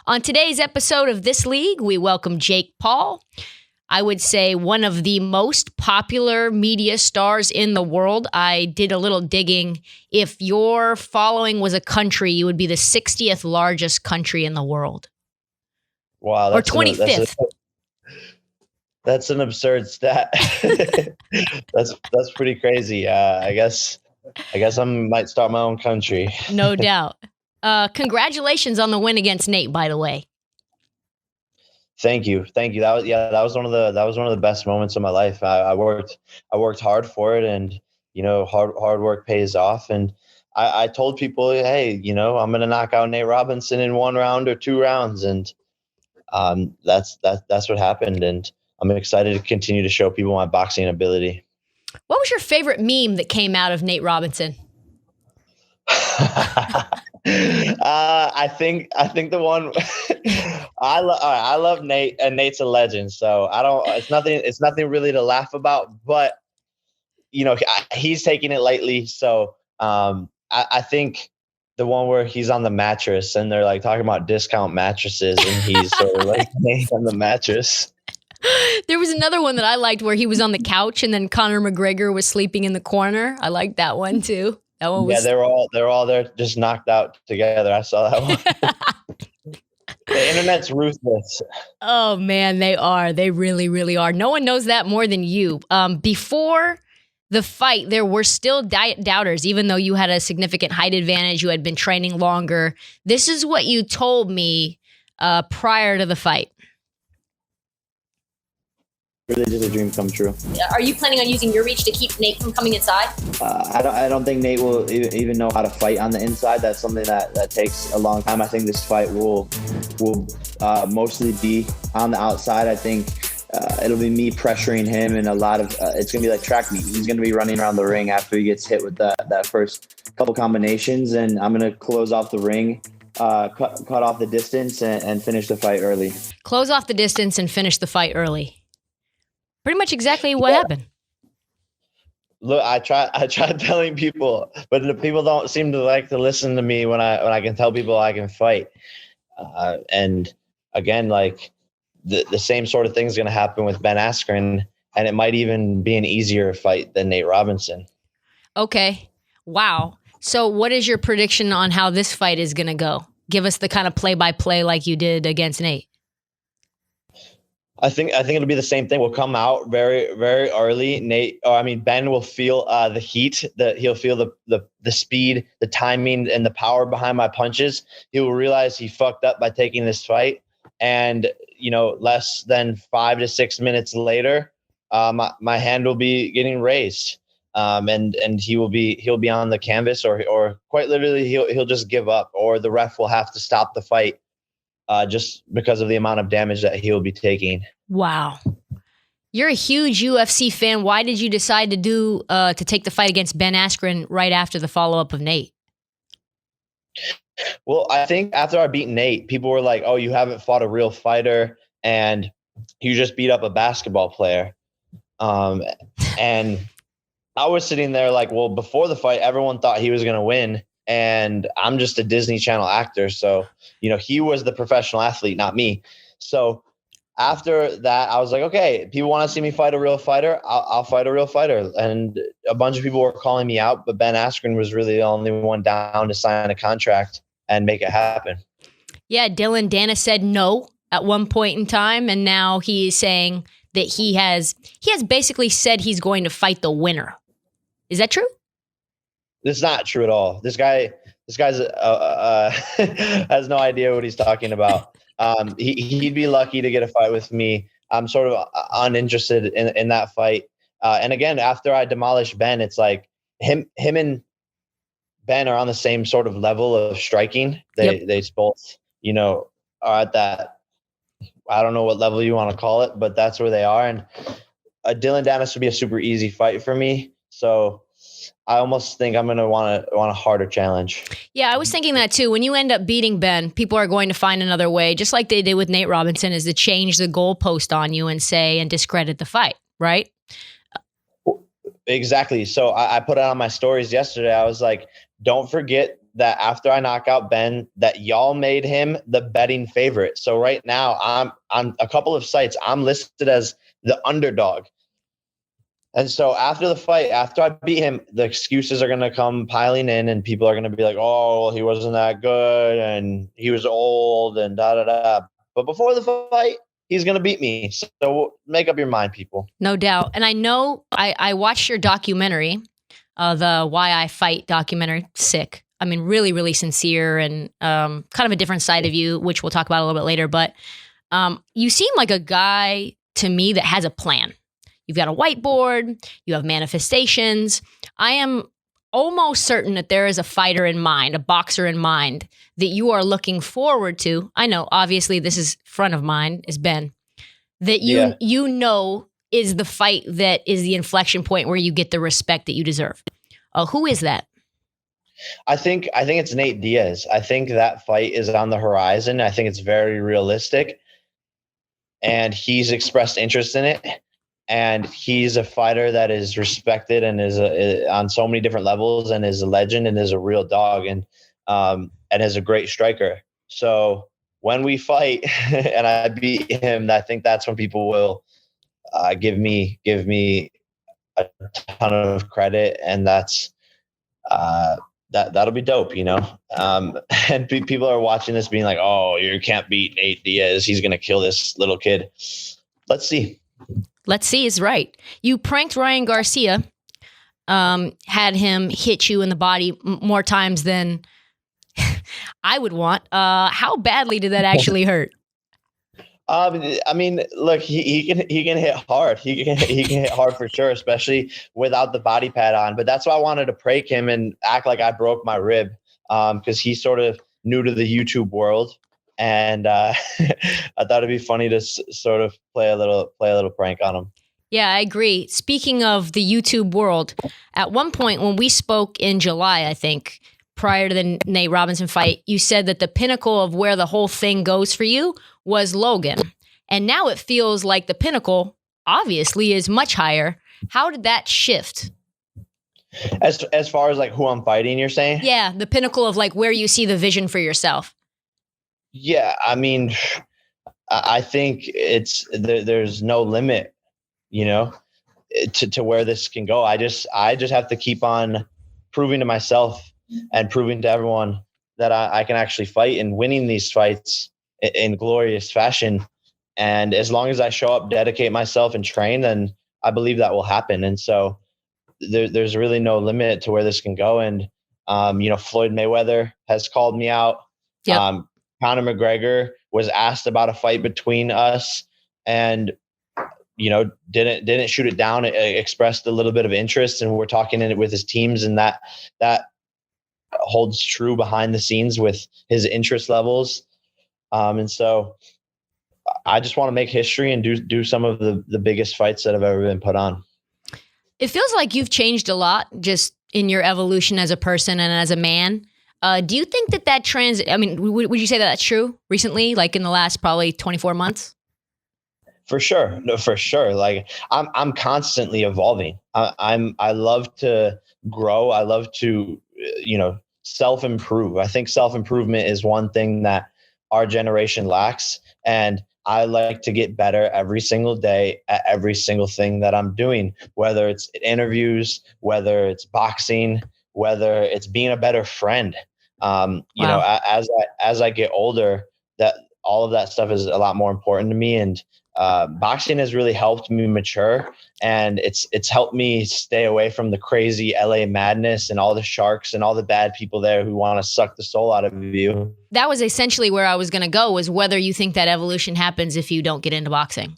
On today's episode of This League, we welcome Jake Paul. I would say one of the most popular media stars in the world. I did a little digging. If your following was a country, you would be the 60th largest country in the world. Wow. Or 25th. That's an absurd stat. That's pretty crazy. I guess I might start my own country. No doubt. Congratulations on the win against Nate, by the way. Thank you. That was one of the best moments of my life. I worked hard for it, and hard work pays off. And I told people, hey, I'm gonna knock out Nate Robinson in 1 round or 2 rounds, and that's what happened. And I'm excited to continue to show people my boxing ability. What was your favorite meme that came out of Nate Robinson? I think the one I love Nate, and Nate's a legend. So it's nothing really to laugh about, but he's taking it lightly. So I think the one where he's on the mattress and they're like talking about discount mattresses and he's sort of like Nate on the mattress. There was another one that I liked where he was on the couch and then Conor McGregor was sleeping in the corner. I liked that one too. That one was... Yeah, they're all there just knocked out together. I saw that one. The internet's ruthless. Oh man, they are. They really, really are. No one knows that more than you. Before the fight, there were still doubters, even though you had a significant height advantage. You had been training longer. This is what you told me prior to the fight. Really just a dream come true. Are you planning on using your reach to keep Nate from coming inside? I don't think Nate will even know how to fight on the inside. That's something that takes a long time. I think this fight will mostly be on the outside. I think it'll be me pressuring him, and a lot of it's going to be like track meet. He's going to be running around the ring after he gets hit with that first couple combinations, and I'm going to close off the ring, cut off the distance, and finish the fight early. Close off the distance and finish the fight early. Pretty much exactly what happened. Look, I tried telling people, but the people don't seem to like to listen to me when I can tell people I can fight. And again, like the same sort of thing is going to happen with Ben Askren, and it might even be an easier fight than Nate Robinson. Okay. Wow. So what is your prediction on how this fight is going to go? Give us the kind of play-by-play like you did against Nate. I think it'll be the same thing. We'll come out very, very early. Ben will feel the heat. He'll feel the speed, the timing, and the power behind my punches. He will realize he fucked up by taking this fight. And less than 5 to 6 minutes later, my hand will be getting raised, and he'll be on the canvas, or quite literally he'll just give up, or the ref will have to stop the fight. Just because of the amount of damage that he'll be taking. Wow. You're a huge UFC fan. Why did you decide to take the fight against Ben Askren right after the follow-up of Nate? Well, I think after I beat Nate, people were like, oh, you haven't fought a real fighter, and you just beat up a basketball player. And I was sitting there like, well, before the fight, everyone thought he was going to win. And I'm just a Disney Channel actor. So, he was the professional athlete, not me. So after that, I was like, okay, people want to see me fight a real fighter. I'll fight a real fighter. And a bunch of people were calling me out, but Ben Askren was really the only one down to sign a contract and make it happen. Yeah. Dylan Dana said no at one point in time. And now he is saying that he has basically said he's going to fight the winner. Is that true? This is not true at all. This guy's has no idea what he's talking about. He'd be lucky to get a fight with me. I'm sort of uninterested in that fight. And again, after I demolished Ben, it's like him and Ben are on the same sort of level of striking. They both, are at that. I don't know what level you want to call it, but that's where they are. And Dylan Danis would be a super easy fight for me. So I almost think I'm going to want a harder challenge. Yeah, I was thinking that too. When you end up beating Ben, people are going to find another way, just like they did with Nate Robinson, is to change the goalpost on you and discredit the fight, right? Exactly. So I put it on my stories yesterday. I was like, don't forget that after I knock out Ben, that y'all made him the betting favorite. So right now I'm on a couple of sites, I'm listed as the underdog. And so after the fight, after I beat him, the excuses are going to come piling in, and people are going to be like, oh, well, he wasn't that good and he was old and da da da. But before the fight, he's going to beat me. So make up your mind, people. No doubt. And I know I watched your documentary, the Why I Fight documentary. Sick. I mean, really, really sincere and kind of a different side of you, which we'll talk about a little bit later. But you seem like a guy to me that has a plan. You've got a whiteboard, you have manifestations. I am almost certain that there is a fighter in mind, a boxer in mind that you are looking forward to. I know, obviously, this is front of mind, is Ben, that you know is the fight that is the inflection point where you get the respect that you deserve. Who is that? I think it's Nate Diaz. I think that fight is on the horizon. I think it's very realistic, and he's expressed interest in it. And he's a fighter that is respected and is on so many different levels, and is a legend and is a real dog, and is a great striker. So when we fight and I beat him, I think that's when people will give me a ton of credit, and that's that'll be dope, you know. And people are watching this being like, "Oh, you can't beat Nate Diaz. He's gonna kill this little kid." Let's see. Let's see is right. You pranked Ryan Garcia, had him hit you in the body more times than I would want. How badly did that actually hurt? I mean, look, he can hit hard. He can hit hard for sure, especially without the body pad on. But that's why I wanted to prank him and act like I broke my rib, because he's sort of new to the YouTube world. And I thought it'd be funny to sort of play a little prank on him. Yeah, I agree. Speaking of the YouTube world, at one point when we spoke in July, I think, prior to the Nate Robinson fight, you said that the pinnacle of where the whole thing goes for you was Logan. And now it feels like the pinnacle, obviously, is much higher. How did that shift? As far as like who I'm fighting, you're saying? Yeah, the pinnacle of like where you see the vision for yourself. Yeah, I mean, I think there's no limit, you know, to where this can go. I just have to keep on proving to myself and proving to everyone that I can actually fight, and winning these fights in glorious fashion. And as long as I show up, dedicate myself, and train, then I believe that will happen. And so there's really no limit to where this can go. And you know, Floyd Mayweather has called me out. Yep. Conor McGregor was asked about a fight between us, and you know, didn't shoot it down. It expressed a little bit of interest, and we're talking in it with his teams, and that holds true behind the scenes with his interest levels. And so I just want to make history and do some of the biggest fights that have ever been put on. It feels like you've changed a lot just in your evolution as a person and as a man. Do you think that I mean, would you say that that's true recently, like in the last probably 24 months? For sure. No, for sure. Like I'm constantly evolving. I love to grow. I love to, you know, self-improve. I think self-improvement is one thing that our generation lacks. And I like to get better every single day at every single thing that I'm doing, whether it's interviews, whether it's boxing, whether it's being a better friend. You know, as I get older, that all of that stuff is a lot more important to me. And boxing has really helped me mature, and it's helped me stay away from the crazy LA madness and all the sharks and all the bad people there who want to suck the soul out of you. That was essentially where I was going to go, was whether you think that evolution happens if you don't get into boxing.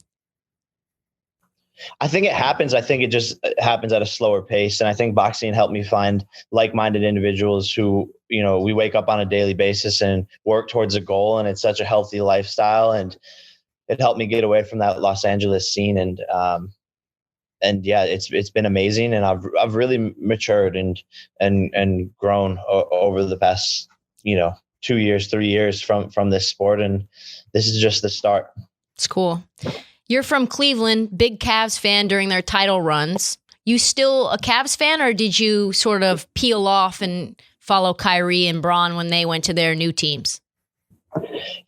I think it happens. I think it just happens at a slower pace. And I think boxing helped me find like-minded individuals who, you know, we wake up on a daily basis and work towards a goal. And it's such a healthy lifestyle. And it helped me get away from that Los Angeles scene. And yeah, it's been amazing. And I've really matured and grown over the past, you know, 2 years, 3 years from this sport. And this is just the start. It's cool. You're from Cleveland, big Cavs fan during their title runs. You still a Cavs fan, or did you sort of peel off and follow Kyrie and Bron when they went to their new teams?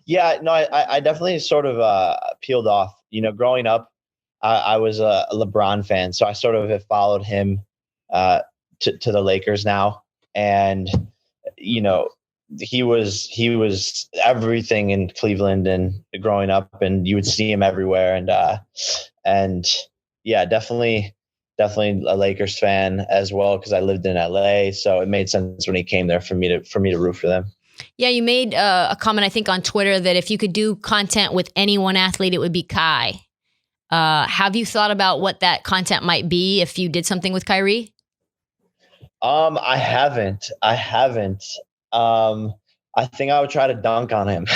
Yeah, no, I definitely sort of peeled off. Growing up, I was a LeBron fan, so I sort of have followed him to the Lakers now, and he was everything in Cleveland and growing up, and you would see him everywhere, and yeah, definitely a Lakers fan as well because I lived in LA, so it made sense when he came there for me to root for them. Yeah, you made a comment, I think, on Twitter that if you could do content with any one athlete, it would be Kai. Have you thought about what that content might be if you did something with Kyrie? I haven't. I think I would try to dunk on him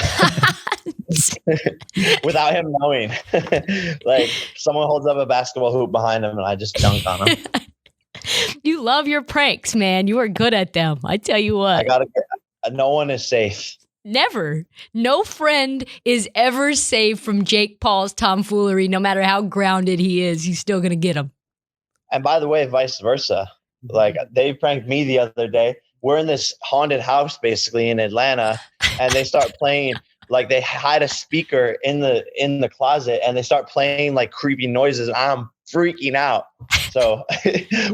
without him knowing. Like someone holds up a basketball hoop behind him and I just dunk on him. You love your pranks, man. You are good at them. I tell you what. No one is safe. Never. No friend is ever safe from Jake Paul's tomfoolery. No matter how grounded he is, he's still going to get him. And by the way, vice versa. Like they pranked me the other day. We're in this haunted house basically in Atlanta, and they start playing, like they hide a speaker in the closet and they start playing like creepy noises. I'm freaking out. So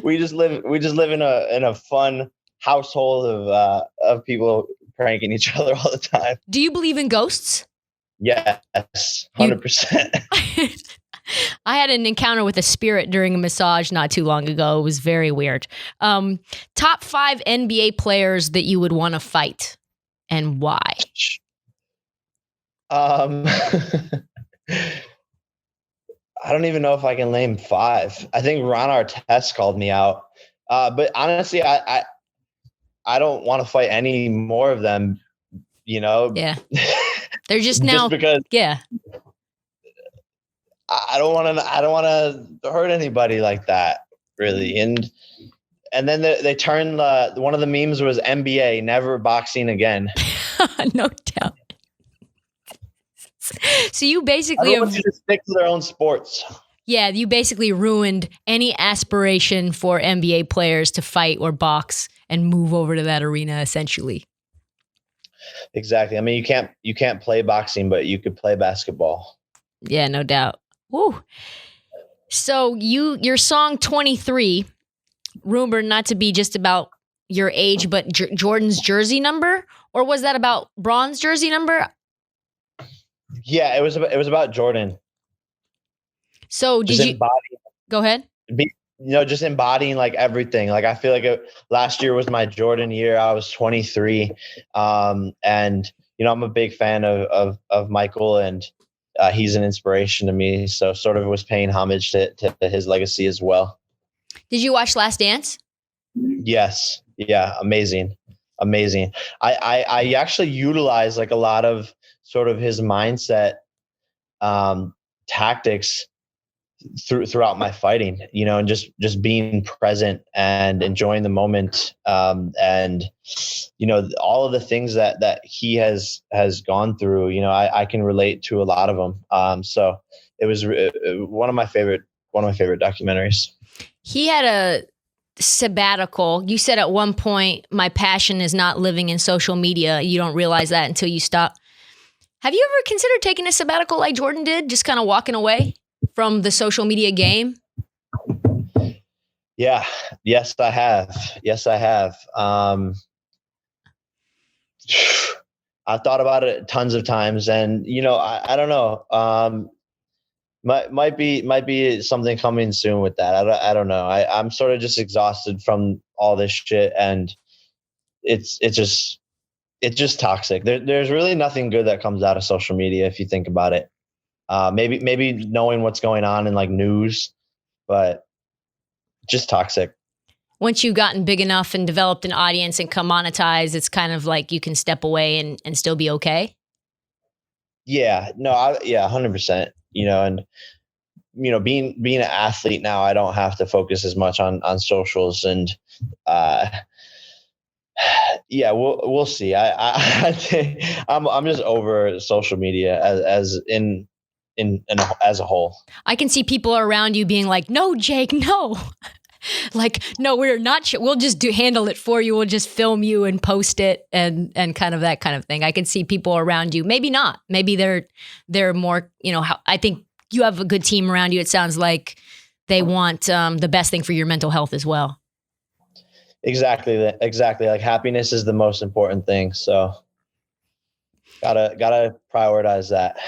we just live in a fun household of people pranking each other all the time. Do you believe in ghosts? Yes, 100%. I had an encounter with a spirit during a massage not too long ago. It was very weird. Top 5 NBA players that you would want to fight and why? I don't even know if I can name 5. I think Ron Artest called me out. But honestly, I don't want to fight any more of them, Yeah. They're just now. Just because yeah. I don't want to hurt anybody like that, really. And then they turned one of the memes was NBA, never boxing again. No doubt. So you basically Everyone should stick to their own sports. Yeah, you basically ruined any aspiration for NBA players to fight or box and move over to that arena, essentially. Exactly. I mean, you can't play boxing, but you could play basketball. Yeah, no doubt. Woo. So your song 23, rumored not to be just about your age, but Jordan's jersey number, or was that about Bron's jersey number? Yeah, it was about Jordan. So did you go ahead? Just embodying like everything. Like I feel like last year was my Jordan year. I was 23, and I'm a big fan of Michael, and he's an inspiration to me. So sort of was paying homage to his legacy as well. Did you watch Last Dance? Yes. Yeah. Amazing. I actually utilize like a lot of sort of his mindset tactics throughout my fighting, and just being present and enjoying the moment, and all of the things that he has gone through. I can relate to a lot of them. So it was one of my favorite documentaries. He had a sabbatical. You said at one point, my passion is not living in social media. You don't realize that until you stop. Have you ever considered taking a sabbatical like Jordan did, just kind of walking away from the social media game? Yeah. Yes, I have. I've thought about it tons of times, and I don't know. Might be something coming soon with that. I don't know. I'm sort of just exhausted from all this shit, and it's just toxic. There's really nothing good that comes out of social media if you think about it. Maybe knowing what's going on in like news, but just toxic. Once you've gotten big enough and developed an audience and come monetize, it's kind of like you can step away and still be okay. Yeah, no, 100%. And being an athlete now, I don't have to focus as much on socials, and yeah, we'll see. I think I'm just over social media as a whole. I can see people around you being like, "No, Jake, no." Like, no, we're not sure. We'll just handle it for you. We'll just film you and post it and kind of that kind of thing. I can see people around you. Maybe not. Maybe they're more, I think you have a good team around you. It sounds like they want the best thing for your mental health as well. Exactly. Like happiness is the most important thing. So gotta prioritize that.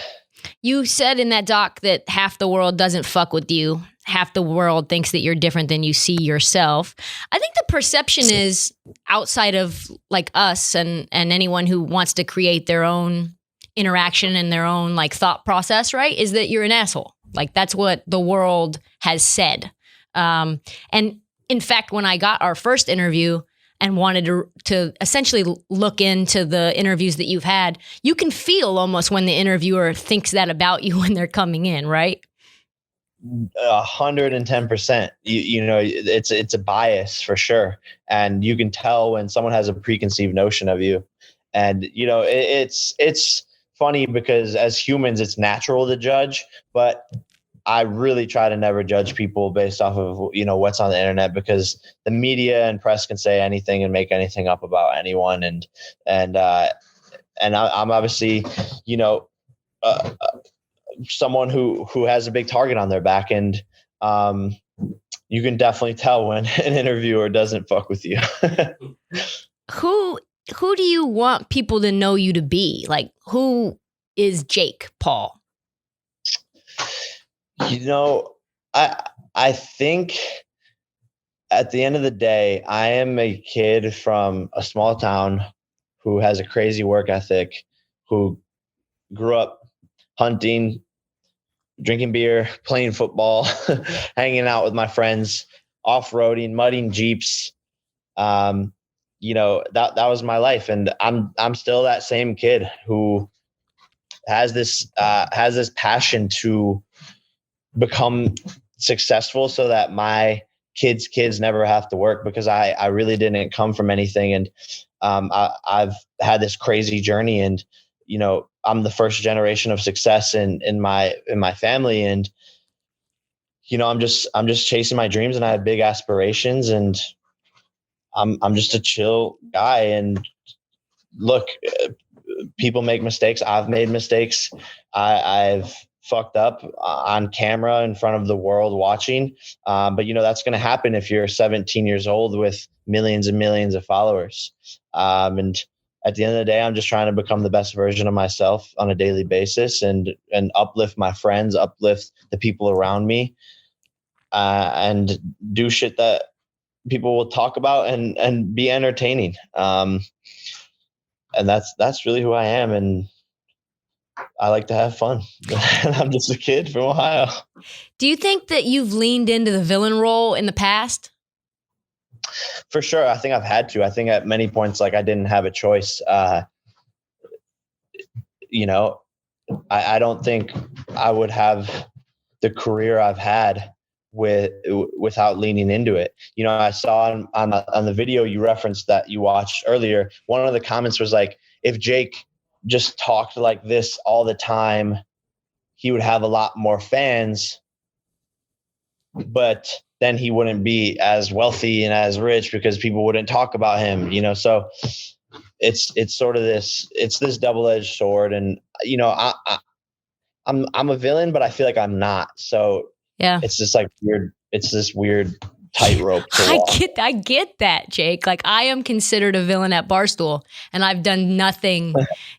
You said in that doc that half the world doesn't fuck with you. Half the world thinks that you're different than you see yourself. I think the perception is outside of like us and anyone who wants to create their own interaction and their own like thought process, right? Is that you're an asshole. Like that's what the world has said. And in fact, when I got our first interview and wanted to essentially look into the interviews that you've had, you can feel almost when the interviewer thinks that about you when they're coming in, right? 110%. It's a bias for sure. And you can tell when someone has a preconceived notion of you. And, it's funny because as humans, it's natural to judge, but I really try to never judge people based off of, what's on the internet, because the media and press can say anything and make anything up about anyone. And I'm obviously, someone who has a big target on their back. And you can definitely tell when an interviewer doesn't fuck with you. Who do you want people to know you to be? Like, who is Jake Paul? I think at the end of the day, I am a kid from a small town who has a crazy work ethic, who grew up hunting, drinking beer, playing football, hanging out with my friends, off-roading, mudding Jeeps. That was my life. And I'm still that same kid who has this passion to become successful so that my kids never have to work, because I really didn't come from anything. And I've had this crazy journey, and I'm the first generation of success in my family. And I'm just chasing my dreams, and I have big aspirations, and I'm just a chill guy. And look, people make mistakes. I've made mistakes. I've fucked up on camera in front of the world watching. But that's going to happen if you're 17 years old with millions and millions of followers. And at the end of the day, I'm just trying to become the best version of myself on a daily basis, and uplift my friends, uplift the people around me, and do shit that people will talk about and be entertaining. And that's really who I am. And I like to have fun. I'm just a kid from Ohio. Do you think that you've leaned into the villain role in the past? For sure. I think I've had to. I think at many points, like, I didn't have a choice. I don't think I would have the career I've had without leaning into it. I saw on the video you referenced that you watched earlier, one of the comments was like, if Jake just talked like this all the time, he would have a lot more fans, but then he wouldn't be as wealthy and as rich because people wouldn't talk about him, so it's sort of this double-edged sword. And I'm a villain, but I feel like I'm not. So yeah, it's just like weird. It's this weird tightrope to walk. I get that, Jake. Like, I am considered a villain at Barstool, and I've done nothing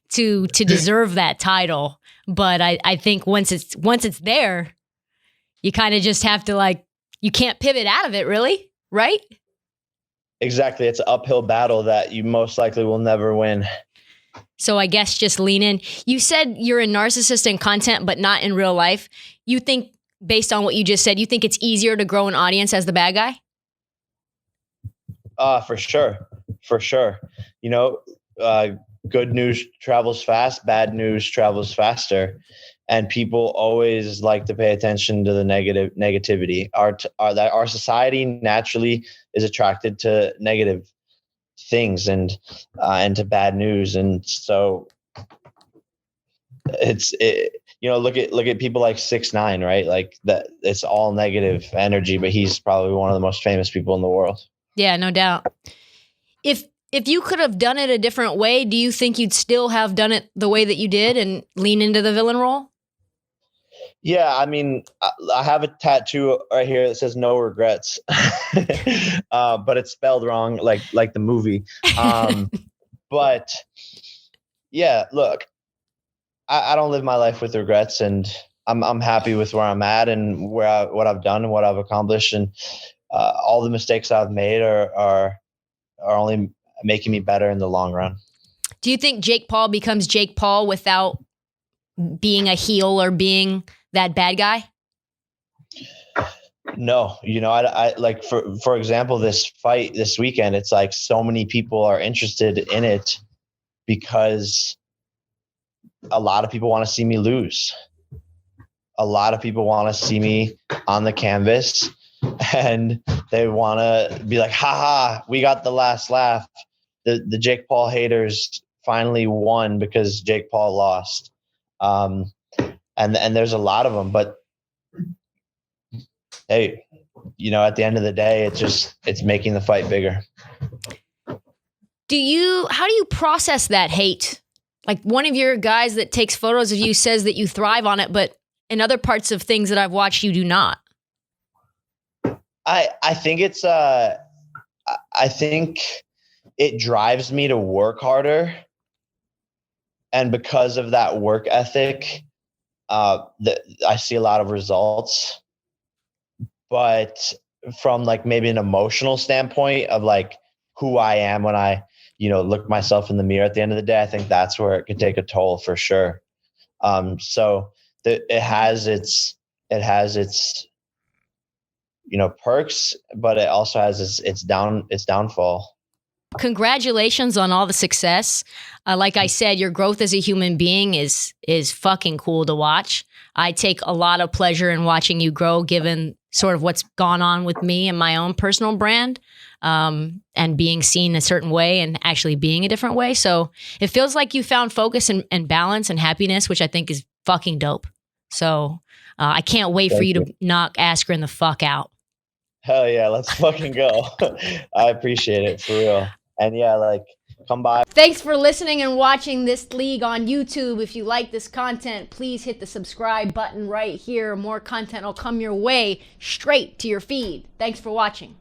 to deserve that title. But I think once it's there, you kind of just have to, you can't pivot out of it, really, right? Exactly. It's an uphill battle that you most likely will never win. So I guess just lean in. You said you're a narcissist in content, but not in real life. You think, based on what you just said, you think it's easier to grow an audience as the bad guy? For sure. Good news travels fast, bad news travels faster. And people always like to pay attention to the negativity. Our society naturally is attracted to negative things and to bad news. And so look at people like 6ix9ine, right? Like that, it's all negative energy, but he's probably one of the most famous people in the world. Yeah, no doubt. If you could have done it a different way, do you think you'd still have done it the way that you did and lean into the villain role? Yeah, I mean, I have a tattoo right here that says "No regrets," but it's spelled wrong, like the movie. But yeah, look, I don't live my life with regrets, and I'm happy with where I'm at and what I've done and what I've accomplished, and all the mistakes I've made are only making me better in the long run. Do you think Jake Paul becomes Jake Paul without being a heel or being that bad guy? No, I like, for example, this fight this weekend, it's like so many people are interested in it because a lot of people want to see me lose. A lot of people want to see me on the canvas, and they want to be like, haha, we got the last laugh. The Jake Paul haters finally won because Jake Paul lost. And there's a lot of them, but hey, at the end of the day, it's making the fight bigger. How do you process that hate? Like, one of your guys that takes photos of you says that you thrive on it, but in other parts of things that I've watched, you do not. I think I think it drives me to work harder. And because of that work ethic, I see a lot of results. But from like maybe an emotional standpoint of like who I am when I, look myself in the mirror at the end of the day, I think that's where it could take a toll for sure. So it has its perks, but it also has its downfall. Congratulations on all the success. Like I said, your growth as a human being is fucking cool to watch. I take a lot of pleasure in watching you grow, given sort of what's gone on with me and my own personal brand, and being seen a certain way and actually being a different way. So it feels like you found focus and balance and happiness, which I think is fucking dope. So I can't wait for you to knock Askren the fuck out. Hell yeah, let's fucking go. I appreciate it, for real. And yeah, like, come by. Thanks for listening and watching this league on YouTube. If you like this content, please hit the subscribe button right here. More content will come your way straight to your feed. Thanks for watching.